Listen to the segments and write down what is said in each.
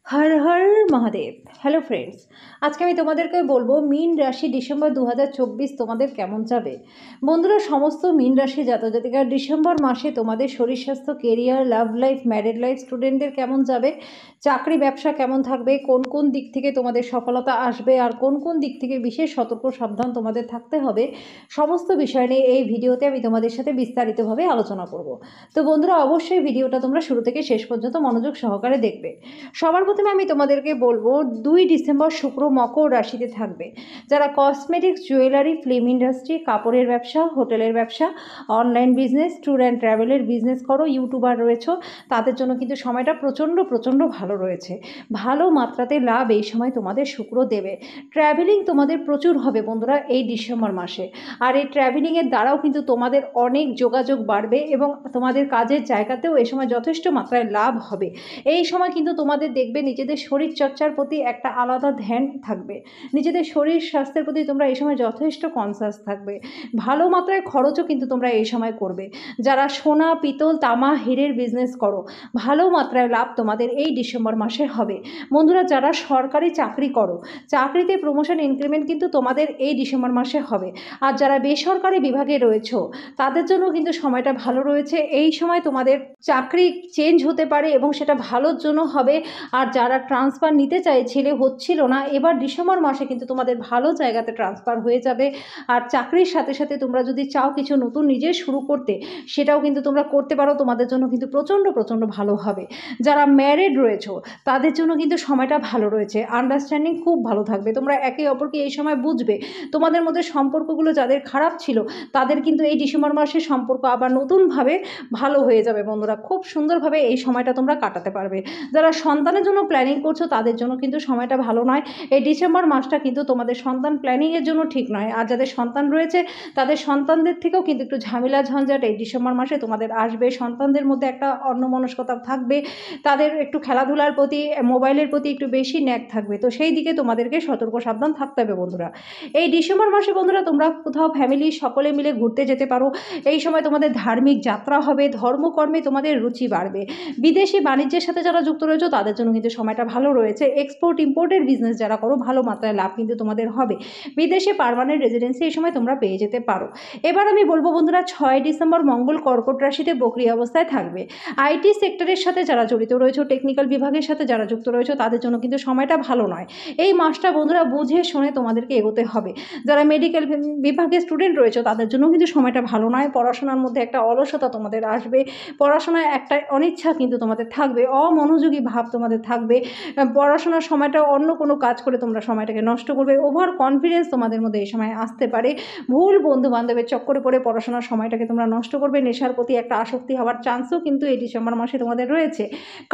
Har Har Mahadev. Hello friends, আজকে আমি তোমাদেরকে বলবো মীন রাশি ডিসেম্বর 2024 তোমাদের কেমন যাবে। বন্ধুরা, সমস্ত মীন রাশি জাতজাতিকার ডিসেম্বর মাসে তোমাদের শরীর স্বাস্থ্য, career, love life, married life, স্টুডেন্টদের কেমন যাবে, চাকরি ব্যবসা কেমন থাকবে, কোন কোন দিক থেকে তোমাদের সফলতা আসবে আর কোন কোন দিক থেকে বিশেষ সতর্ক সাবধান তোমাদের থাকতে হবে, সমস্ত বিষয় নিয়ে এই ভিডিওতে আমি তোমাদের সাথে বিস্তারিতভাবে আলোচনা করব। তো বন্ধুরা, অবশ্যই ভিডিওটা তোমরা শুরু থেকে শেষ পর্যন্ত মনোযোগ সহকারে দেখবে। সবার প্রথমে আমি তোমাদেরকে বলবো 2 ডিসেম্বর শুক্র মকর রাশিতে থাকবে। যারা কসমেটিক্স, জুয়েলারি, ফিল্ম ইন্ডাস্ট্রি, কাপড়ের ব্যবসা, হোটেলের ব্যবসা, অনলাইন বিজনেস, ট্যুর অ্যান্ড ট্রাভেলের বিজনেস করো, ইউটিউবার রয়েছে, তাদের জন্য কিন্তু সময়টা প্রচণ্ড ভালো রয়েছে। ভালো মাত্রাতে লাভ এই সময় তোমাদের শুক্র দেবে। ট্রাভেলিং তোমাদের প্রচুর হবে বন্ধুরা এই ডিসেম্বর মাসে। আর এই ট্রাভেলিংয়ের দ্বারাও কিন্তু তোমাদের অনেক যোগাযোগ বাড়বে এবং তোমাদের কাজের জায়গাতেও এই সময় যথেষ্ট মাত্রায় লাভ হবে। এই সময় কিন্তু তোমাদের দেখবে নিজেদের শরীর চর্চার প্রতি একটা আলাদা ধ্যান থাকবে। নিজেদের শরীর স্বাস্থ্যের প্রতি তোমরা এই সময় যথেষ্ট কনসাস থাকবে। ভালো মাত্রায় খরচও কিন্তু তোমরা এই সময় করবে। যারা সোনা, পিতল, তামা, হীরের বিজনেস করো, ভালো মাত্রায় লাভ তোমাদের এই ডিসেম্বর মাসে হবে। বন্ধুরা, যারা সরকারি চাকরি করো, চাকরিতে প্রমোশন ইনক্রিমেন্ট কিন্তু তোমাদের এই ডিসেম্বর মাসে হবে। আর যারা বেসরকারি বিভাগে রয়েছে তাদের জন্য কিন্তু সময়টা ভালো রয়েছে। এই সময় তোমাদের চাকরি চেঞ্জ হতে পারে এবং সেটা ভালোর জন্য হবে। আর যারা ট্রান্সফার নিতে চাইছিলে, হচ্ছিল না, এবার ডিসেম্বর মাসে কিন্তু তোমাদের ভালো জায়গাতে ট্রান্সফার হয়ে যাবে। আর চাকরির সাথে সাথে তোমরা যদি চাও কিছু নতুন নিজে শুরু করতে, সেটাও কিন্তু তোমরা করতে পারো। তোমাদের জন্য কিন্তু প্রচণ্ড ভালো হবে। যারা ম্যারিড রয়েছে তাদের জন্য কিন্তু সময়টা ভালো রয়েছে। আন্ডারস্ট্যান্ডিং খুব ভালো থাকবে। তোমরা একে অপরকে এই সময় বুঝবে। তোমাদের মধ্যে সম্পর্কগুলো যাদের খারাপ ছিল তাদের কিন্তু এই ডিসেম্বর মাসে সম্পর্ক আবার নতুনভাবে ভালো হয়ে যাবে। বন্ধুরা, খুব সুন্দরভাবে এই সময়টা তোমরা কাটাতে পারবে। যারা সন্তানের জন্য প্ল্যানিং করছো তাদের জন্য কিন্তু সময়টা ভালো নয়। এই ডিসেম্বর মাসটা কিন্তু তোমাদের সন্তান প্ল্যানিংয়ের জন্য ঠিক নয়। আর যাদের সন্তান রয়েছে তাদের সন্তানদের থেকেও কিন্তু একটু ঝামেলা ঝঞ্ঝাট এই ডিসেম্বর মাসে তোমাদের আসবে। সন্তানদের মধ্যে একটা অন্যমনস্কতা থাকবে। তাদের একটু খেলাধুলার প্রতি, মোবাইলের প্রতি একটু বেশি ন্যাক থাকবে। তো সেই দিকে তোমাদেরকে সতর্ক সাবধান থাকতে হবে বন্ধুরা। এই ডিসেম্বর মাসে বন্ধুরা তোমরা কোথাও ফ্যামিলি সকলে মিলে ঘুরতে যেতে পারো। এই সময় তোমাদের ধার্মিক যাত্রা হবে, ধর্মকর্মে তোমাদের রুচি বাড়বে। বিদেশি বাণিজ্যের সাথে যারা যুক্ত রয়েছে তাদের জন্য কিন্তু সময়টা ভালো রয়েছে। এক্সপোর্ট ইম্পোর্টের বিজনেস যারা করো, ভালো মাত্রায় লাভ কিন্তু তোমাদের হবে। বিদেশে পার্মানেন্ট রেজিডেন্সি এই সময় তোমরা পেয়ে যেতে পারো। এবার আমি বলবো বন্ধুরা, 6 ডিসেম্বর মঙ্গল কর্কট রাশিতে বকরি অবস্থায় থাকবে। আইটি সেক্টরের সাথে যারা জড়িত রয়েছে, টেকনিক্যাল বিভাগের সাথে যারা যুক্ত রয়েছে তাদের জন্য কিন্তু সময়টা ভালো নয়। এই মাসটা বন্ধুরা বুঝে শুনে তোমাদেরকে এগোতে হবে। যারা মেডিকেল বিভাগের স্টুডেন্ট রয়েছে তাদের জন্য কিন্তু সময়টা ভালো নয়। পড়াশোনার মধ্যে একটা অলসতা তোমাদের আসবে। পড়াশোনায় একটা অনিচ্ছা কিন্তু তোমাদের থাকবে, অমনোযোগী ভাব তোমাদের থাকবে। পড়াশোনার সময়টা অন্য কোনো কাজ করে তোমরা সময়টাকে নষ্ট করবে। ওভার কনফিডেন্স তোমাদের মধ্যে এই সময় আসতে পারে। ভুল বন্ধু বান্ধবের চক্করে পড়ে পড়াশোনার সময়টাকে তোমরা নষ্ট করবে। নেশার প্রতি একটা আসক্তি হওয়ার চান্সও কিন্তু এই ডিসেম্বর মাসে তোমাদের রয়েছে।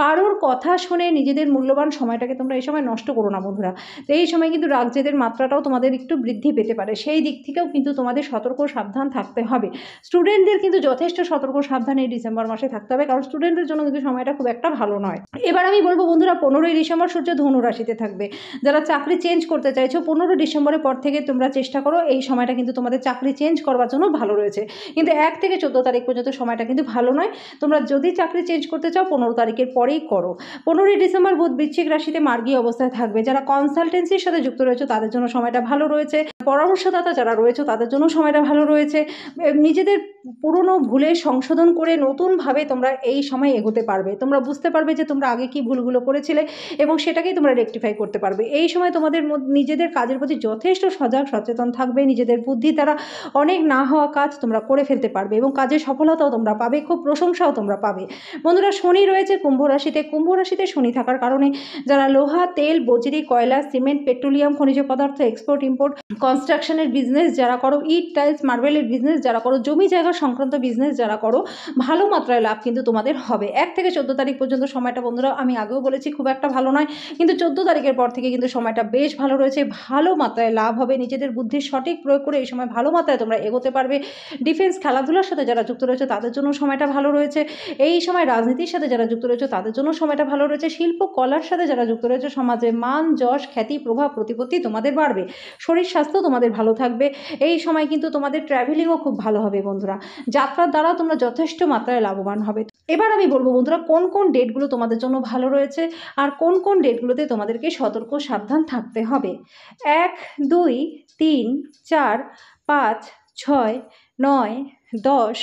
কারোর কথা শুনে নিজেদের মূল্যবান সময়টাকে তোমরা এই সময় নষ্ট করো না বন্ধুরা। তো এই সময় কিন্তু রাগজেদের মাত্রাটাও তোমাদের একটু বৃদ্ধি পেতে পারে। সেই দিক থেকেও কিন্তু তোমাদের সতর্ক সাবধান থাকতে হবে। স্টুডেন্টদের কিন্তু যথেষ্ট সতর্ক সাবধান এই ডিসেম্বর মাসে থাকতে হবে, কারণ স্টুডেন্টদের জন্য কিন্তু সময়টা খুব একটা ভালো নয়। এবার আমি বলবো বন্ধুরা, 15 ডিসেম্বর সূর্য ধনু রাশিতে থাকবে। যারা চাকরি চেঞ্জ করতে চাইছো, 15 ডিসেম্বরের পর থেকে তোমরা চেষ্টা করো। এই সময়টা কিন্তু তোমাদের চাকরি চেঞ্জ করবার জন্য ভালো রয়েছে। কিন্তু 1 থেকে 14 তারিখ পর্যন্ত সময়টা কিন্তু ভালো নয়। তোমরা যদি চাকরি চেঞ্জ করতে চাও 15 তারিখের পরেই করো। 15 ডিসেম্বর বুধ বৃশ্চিক রাশিতে মার্গী অবস্থায় থাকবে। যারা কনসালটেন্সির সাথে যুক্ত রয়েছে তাদের জন্য সময়টা ভালো রয়েছে। পরামর্শদাতা যারা রয়েছে তাদের জন্য সময়টা ভালো রয়েছে। নিজেদের পুরনো ভুলে সংশোধন করে নতুনভাবে তোমরা এই সময় এগোতে পারবে। তোমরা বুঝতে পারবে যে তোমরা আগে কি ভুলগুলো করেছিলে এবং সেটাকেই তোমরা রেকটিফাই করতে পারবে। এই সময় তোমাদের নিজেদের কাজের প্রতি যথেষ্ট সজাগ সচেতন থাকবে। নিজেদের বুদ্ধি দ্বারা অনেক না হওয়া কাজ তোমরা করে ফেলতে পারবে এবং কাজের সফলতাও তোমরা পাবে, খুব প্রশংসাও তোমরা পাবে। বন্ধুরা, শনি রয়েছে কুম্ভ রাশিতে। কুম্ভ রাশিতে শনি থাকার কারণে যারা লোহা, তেল, বজরি, কয়লা, সিমেন্ট, পেট্রোলিয়াম, খনিজ পদার্থ, এক্সপোর্ট ইম্পোর্ট, কনস্ট্রাকশনের বিজনেস যারা করো, ইট, টাইলস, মার্বেলের বিজনেস যারা করো, জমি জায়গা সংক্রান্ত বিজনেস যারা করো, ভালো মাত্রায় লাভ কিন্তু তোমাদের হবে। 1 থেকে 14 তারিখ পর্যন্ত সময়টা বন্ধুরা আমি আগেও বলেছি খুব একটা ভালো নয়, কিন্তু 14 তারিখের পর থেকে কিন্তু সময়টা বেশ ভালো রয়েছে। ভালো মাত্রায় লাভ হবে। নিজেদের বুদ্ধির সঠিক প্রয়োগ করে এই সময় ভালো মাত্রায় তোমরা এগোতে পারবে। ডিফেন্স, খেলাধুলার সাথে যারা যুক্ত রয়েছে তাদের জন্য সময়টা ভালো রয়েছে। এই সময় রাজনীতির সাথে যারা যুক্ত রয়েছে তাদের জন্য সময়টা ভালো রয়েছে। শিল্প কলার সাথে যারা যুক্ত রয়েছে সমাজে মান, যশ, খ্যাতি, প্রভাব, প্রতিপত্তি তোমাদের বাড়বে। শরীর স্বাস্থ্য তোমাদের ভালো থাকবে। এই সময় কিন্তু তোমাদের ট্রাভেলিংও খুব ভালো হবে বন্ধুরা। যাত্রার দ্বারা তোমরা যথেষ্ট মাত্রায় লাভবান হবে। এবার আমি বলবো বন্ধুরা কোন কোন ডেটগুলো তোমাদের জন্য ভালো রয়েছে আর কোন কোন ডেটগুলোতে তোমাদেরকে সতর্ক সাবধান থাকতে হবে। 1, 2, 3, 4, 5, 6, 9, 10,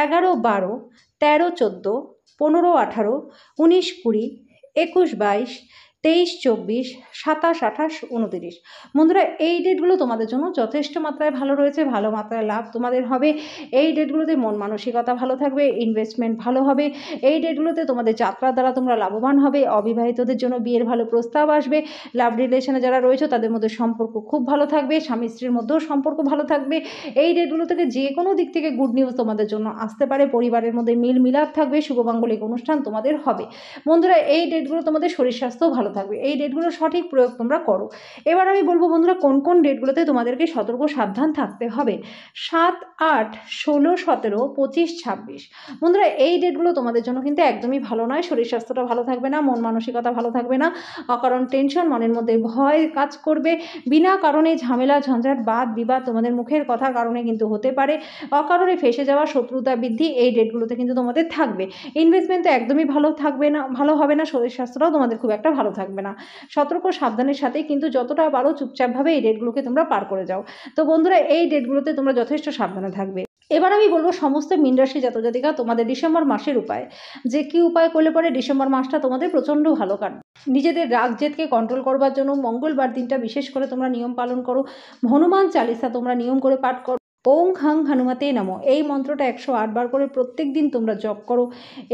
11, 12, 13, 14, 15, 18, 19, 20, 21, 22, 23, 24, 27, 28, 29। বন্ধুরা এই ডেটগুলো তোমাদের জন্য যথেষ্ট মাত্রায় ভালো রয়েছে, ভালো মাত্রায় লাভ তোমাদের হবে। এই ডেটগুলোতে মন মানসিকতা ভালো থাকবে, ইনভেস্টমেন্ট ভালো হবে। এই ডেটগুলোতে তোমাদের যাত্রার দ্বারা তোমরা লাভবান হবে। অবিবাহিতদের জন্য বিয়ের ভালো প্রস্তাব আসবে। লাভ রিলেশনে যারা রয়েছে তাদের মধ্যে সম্পর্ক খুব ভালো থাকবে, স্বামী স্ত্রীর মধ্যেও সম্পর্ক ভালো থাকবে। এই ডেটগুলো থেকে যে কোনো দিক থেকে গুড নিউজ তোমাদের জন্য আসতে পারে। পরিবারের মধ্যে মিল মিলাপ থাকবে, শুভমাঙ্গলিক অনুষ্ঠান তোমাদের হবে। বন্ধুরা এই ডেটগুলো তোমাদের শরীর স্বাস্থ্যও ভালো থাকবে। এই ডেটগুলোর সঠিক প্রয়োগ তোমরা করো। এবার আমি বলবো বন্ধুরা কোন কোন ডেটগুলোতে তোমাদেরকে সতর্ক সাবধান থাকতে হবে। 7, 8, 16, 17, 25, 26। বন্ধুরা এই ডেটগুলো তোমাদের জন্য কিন্তু একদমই ভালো নয়। শরীর স্বাস্থ্যটা ভালো থাকবে না, মন মানসিকতা ভালো থাকবে না, অকারণ টেনশন, মনের মধ্যে ভয় কাজ করবে, বিনা কারণে ঝামেলা ঝঞ্ঝাট বাদ বিবাদ তোমাদের মুখের কথার কারণে কিন্তু হতে পারে, অকারণে ফেসে যাওয়া, শত্রুতা বৃদ্ধি এই ডেটগুলোতে কিন্তু তোমাদের থাকবে। ইনভেস্টমেন্ট তো একদমই ভালো থাকবে না, ভালো হবে না। শরীর স্বাস্থ্যটাও তোমাদের খুব একটা ভালো থাকবে না। সতর্ক সাবধানের সাথে কিন্তু যতটা পারো চুপচাপভাবে এই ডেটগুলোকে তোমরা পার করে যাও। তো বন্ধুরা এই ডেটগুলোতে তোমরা যথেষ্ট সাবধানে থাকবে। এবার আমি বলবো সমস্ত মীন রাশি জাতক জাতিকা তোমাদের ডিসেম্বর মাসের উপায়, যে কি উপায় করলে পরে ডিসেম্বর মাসটা তোমাদের প্রচণ্ড ভালো কাটবে। নিজেদের রাগ জেদকে কন্ট্রোল করবার জন্য মঙ্গলবার দিনটা বিশেষ করে তোমরা নিয়ম পালন করো। হনুমান চালিসা তোমরা নিয়ম করে পাঠ করো। ওং হাং হনুমতে নমঃ এই মন্ত্রটা 108 বার করে প্রত্যেক দিন তোমরা জপ করো।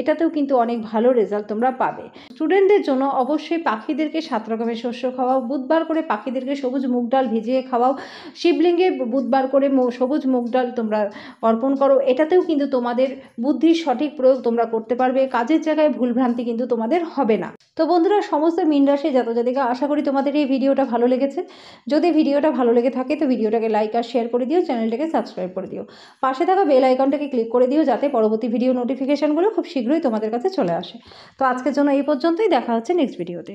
এটাতেও কিন্তু অনেক ভালো রেজাল্ট তোমরা পাবে। স্টুডেন্টদের জন্য অবশ্যই পাখিদেরকে 7 রকমের শস্য খাওয়াও। বুধবার করে পাখিদেরকে সবুজ মুগ ডাল ভিজিয়ে খাওয়াও। শিবলিঙ্গে বুধবার করে সবুজ মুগ ডাল তোমরা অর্পণ করো। এটাতেও কিন্তু তোমাদের বুদ্ধির সঠিক প্রয়োগ তোমরা করতে পারবে। কাজের জায়গায় ভুলভ্রান্তি কিন্তু তোমাদের হবে না। তো বন্ধুরা সমস্ত মীন রাশি জাতক জাতিকা আশা করি তোমাদের এই ভিডিওটা ভালো লেগেছে। যদি ভিডিওটা ভালো লেগে থাকে তো ভিডিওটাকে লাইক আর শেয়ার করে দিও, চ্যানেলটাকে সাবস্ক্রাইব করে দিও, পাশে থাকা বেল আইকনটাকে ক্লিক করে দিও যাতে পরবর্তী ভিডিও নোটিফিকেশানগুলো খুব শীঘ্রই তোমাদের কাছে চলে আসে। তো আজকের জন্য এই পর্যন্তই, দেখা হচ্ছে নেক্সট ভিডিওতে।